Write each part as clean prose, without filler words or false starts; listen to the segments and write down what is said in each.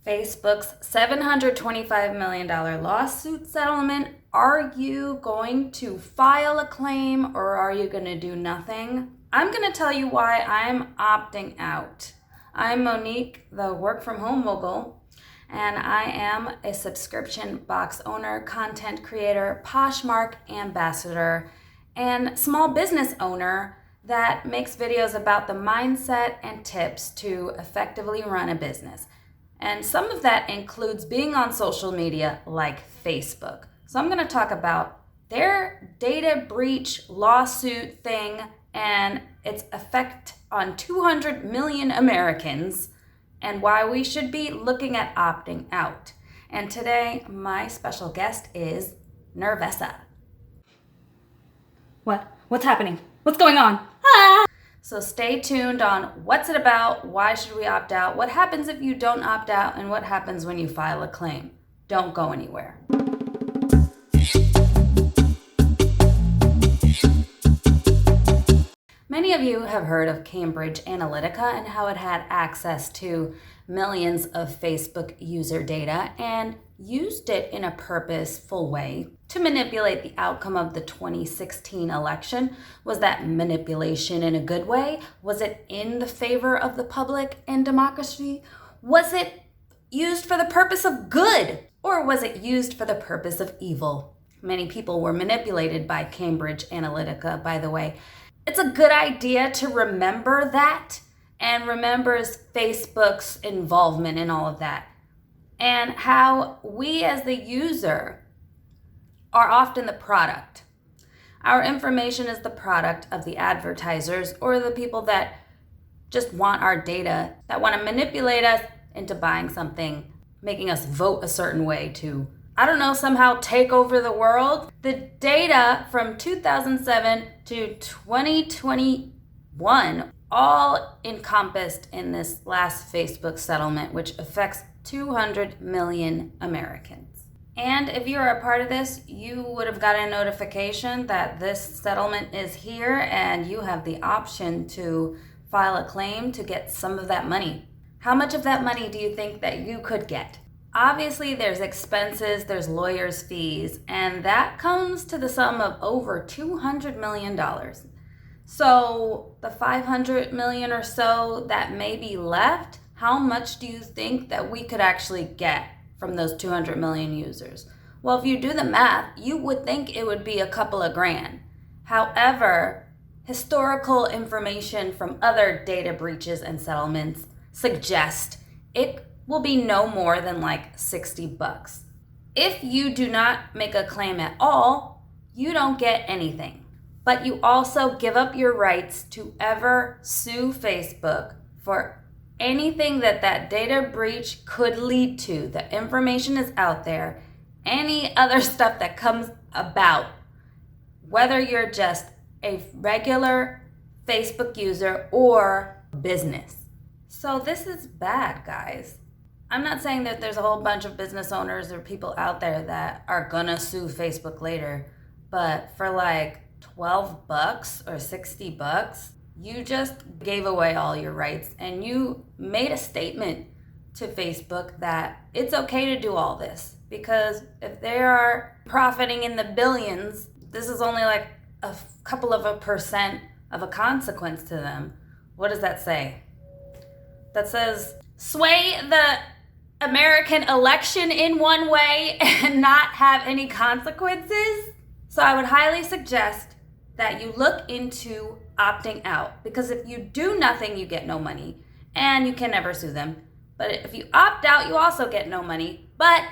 Facebook's $725 million lawsuit settlement. Are you going to file a claim or are you going to do nothing? I'm going to tell you why I'm opting out. I'm Monique, the work from home mogul, and I am a subscription box owner, content creator, Poshmark ambassador, and small business owner that makes videos about the mindset and tips to effectively run a business. And some of that includes being on social media like Facebook. So I'm going to talk about their data breach lawsuit thing and its effect on 200 million Americans and why we should be looking at opting out. And today, my special guest is Nervessa. What's happening? What's going on? So stay tuned on what's it about, why should we opt out, what happens if you don't opt out, and what happens when you file a claim. Don't go anywhere. Many of you have heard of Cambridge Analytica and how it had access to millions of Facebook user data and used it in a purposeful way to manipulate the outcome of the 2016 election. Was that manipulation in a good way? Was it in the favor of the public and democracy? Was it used for the purpose of good? Or was it used for the purpose of evil? Many people were manipulated by Cambridge Analytica, by the way. It's a good idea to remember that and remembers Facebook's involvement in all of that and how we as the user are often the product. Our information is the product of the advertisers or the people that just want our data, that want to manipulate us into buying something, making us vote a certain way to, somehow take over the world. The data from 2007 to 2021 all encompassed in this last Facebook settlement, which affects 200 million Americans. And if you're a part of this, you would have gotten a notification that this settlement is here and you have the option to file a claim to get some of that money. How much of that money do you think that you could get? Obviously, there's expenses, there's lawyers' fees, and that comes to the sum of over $200 million. So the 500 million or so that may be left, how much do you think that we could actually get from those 200 million users? Well, if you do the math, you would think it would be a couple of grand. However, historical information from other data breaches and settlements suggest it will be no more than like $60. If you do not make a claim at all, you don't get anything. But you also give up your rights to ever sue Facebook for anything that data breach could lead to. The information is out there. Any other stuff that comes about, whether you're just a regular Facebook user or business. So this is bad, guys. I'm not saying that there's a whole bunch of business owners or people out there that are gonna sue Facebook later, but for like $12 or $60, you just gave away all your rights and you made a statement to Facebook that it's okay to do all this because if they are profiting in the billions, this is only like a couple of a percent of a consequence to them. What does that say? That says sway the American election in one way and not have any consequences. So I would highly suggest that you look into opting out because if you do nothing, you get no money and you can never sue them. But if you opt out, you also get no money, but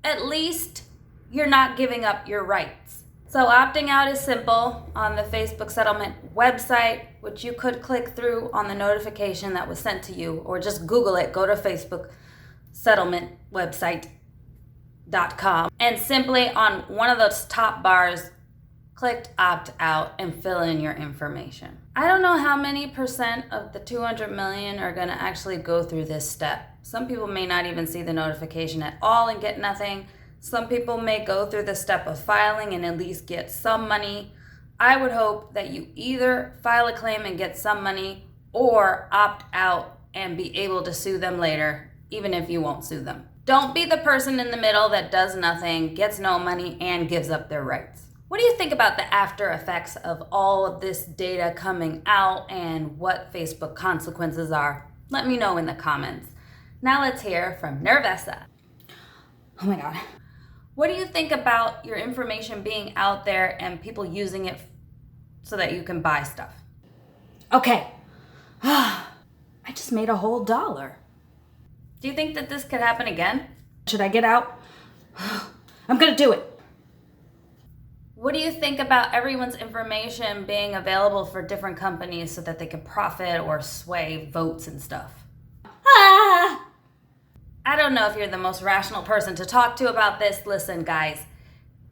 at least you're not giving up your rights. So opting out is simple on the Facebook settlement website, which you could click through on the notification that was sent to you or just Google it, go to Facebook settlement website.com and simply on one of those top bars clicked opt out and fill in your information. I don't know how many percent of the 200 million are going to actually go through this step. Some people may not even see the notification at all and get nothing. Some people may go through the step of filing and at least get some money. I would hope that you either file a claim and get some money or opt out and be able to sue them later even if you won't sue them. Don't be the person in the middle that does nothing, gets no money, and gives up their rights. What do you think about the after effects of all of this data coming out and what Facebook consequences are? Let me know in the comments. Now let's hear from Nervessa. Oh my God. What do you think about your information being out there and people using it so that you can buy stuff? Okay. I just made a whole $1. Do you think that this could happen again? Should I get out? I'm gonna do it. What do you think about everyone's information being available for different companies so that they can profit or sway votes and stuff? I don't know if you're the most rational person to talk to about this. Listen, guys,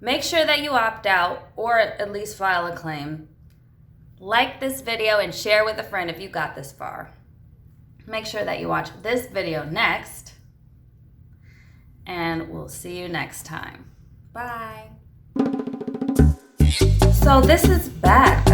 make sure that you opt out or at least file a claim. Like this video and share with a friend if you got this far. Make sure that you watch this video next, and we'll see you next time. Bye. So this is bad.